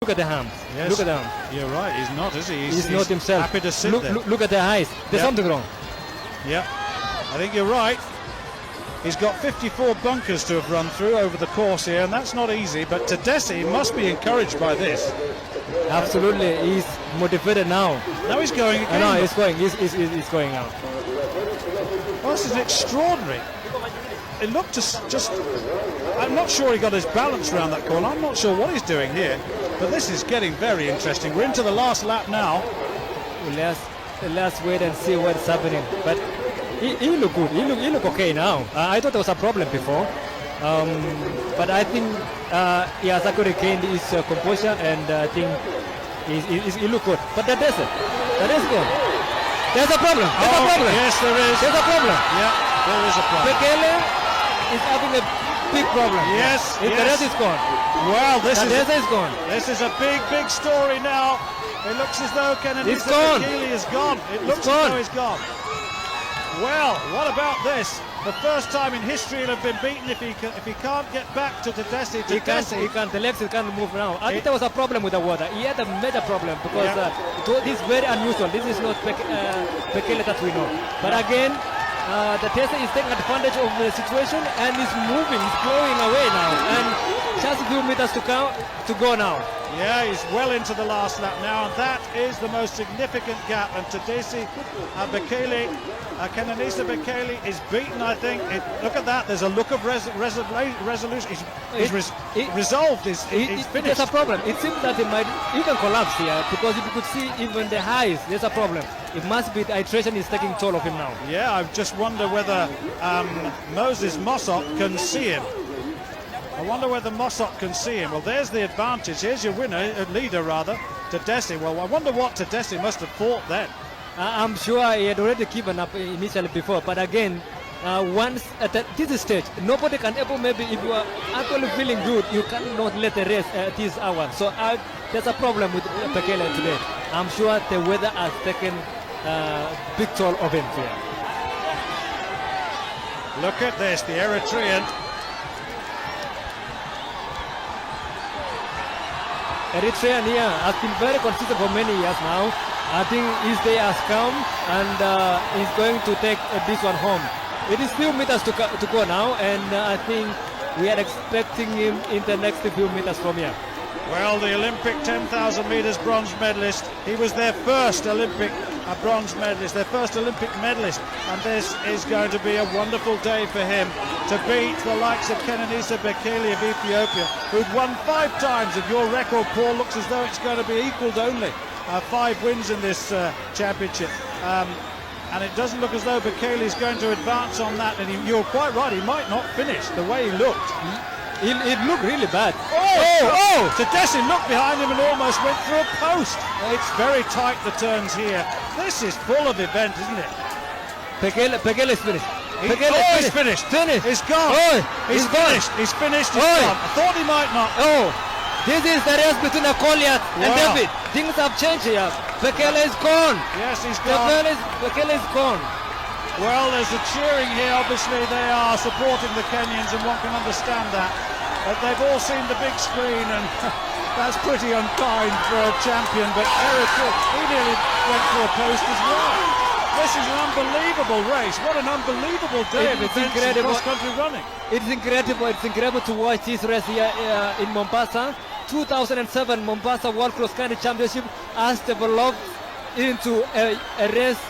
Look at the hands. Yes. Look at them. You're right. He's not, is he? He's not himself. Happy to sit look, there. look at their eyes. There's Yep. something wrong. Yeah, I think you're right. He's got 54 bunkers to have run through over the course here, and that's not easy. But Tadese must be encouraged by this. Absolutely, he's motivated now. Now he's going again. No, he's going. He's going out. Well, this is extraordinary. It looked just. I'm not sure he got his balance around that corner. I'm not sure what he's doing here, but this is getting very interesting. We're into the last lap now. Let's wait and see what's happening. But he look good. He look okay now. I thought there was a problem before, but I think he has actually regained his composure, and I think he look good. But that is good. There's a problem. There's a problem. Yes, there is. There's a problem. Yeah, there is a problem. Bekele is having a big problem. Yes, The yes. rest is gone. Well, this is gone. This is a big story now. It looks as though It's gone. Bekele is gone. It looks gone. as though he's gone. Well, what about this? The first time in history he'll have been beaten if he can't get back to Tadese. He can't. The legs can't move now. I think there was a problem with the water. He had a major problem because this is very unusual. This is not Bekele that we know. But again, Tadese is taking advantage of the situation and is moving. He's going away now, and just a few meters to go now. Yeah, he's well into the last lap now, and that is the most significant gap. And Tadese Bekele, kenenisa Bekele is beaten, I think. Look at that. There's a look of resolution. He's resolved. He's finished. There's a problem. It seems that he might even collapse here because if you could see even the highs, there's a problem. It must be the hydration is taking toll of him now. Yeah, I just wonder whether Moses Mossop can see him. I wonder whether Mossop can see him. Well, there's the advantage. Here's your leader, Tadese. Well, I wonder what Tadese must have thought then. I'm sure he had already given up initially before, but again, once at this stage, nobody can ever, maybe if you are actually feeling good, you cannot let the rest at this hour. So there's a problem with Bekele today. I'm sure the weather has taken big toll of him here. Look at this, the Eritrean. Eritrean here has been very consistent for many years now. I think his day has come, and he's going to take this one home. It is few meters to go now, and I think we are expecting him in the next few meters from here. Well, the Olympic 10,000 meters bronze medalist, he was their first Olympic bronze medalist, their first Olympic medalist, and this is going to be a wonderful day for him to beat the likes of Kenenisa Bekele of Ethiopia, who'd won 5 times. If your record, Paul, looks as though it's going to be equaled only 5 wins in this championship. And it doesn't look as though Bekele is going to advance on that, and you're quite right, he might not finish the way he looked. It looked really bad. Tadese looked behind him and almost went through a post. It's very tight, the turns here. This is full of event, isn't it? Bekele is finished. He's finished. He's gone. He's finished. He's finished. He's gone. I thought he might not. This is the race between Goliath and David. Things have changed here. Bekele is gone. Yes, he's gone. Bekele is gone. Well, there's a cheering here. Obviously, they are supporting the Kenyans, and one can understand that. But they've all seen the big screen, and that's pretty unkind for a champion. But Eric, he nearly went through a post as well. This is an unbelievable race. What an unbelievable day of events in cross-country running. It's incredible. It's incredible to watch this race here in Mombasa. 2007 Mombasa World Cross Country Championship has developed into a race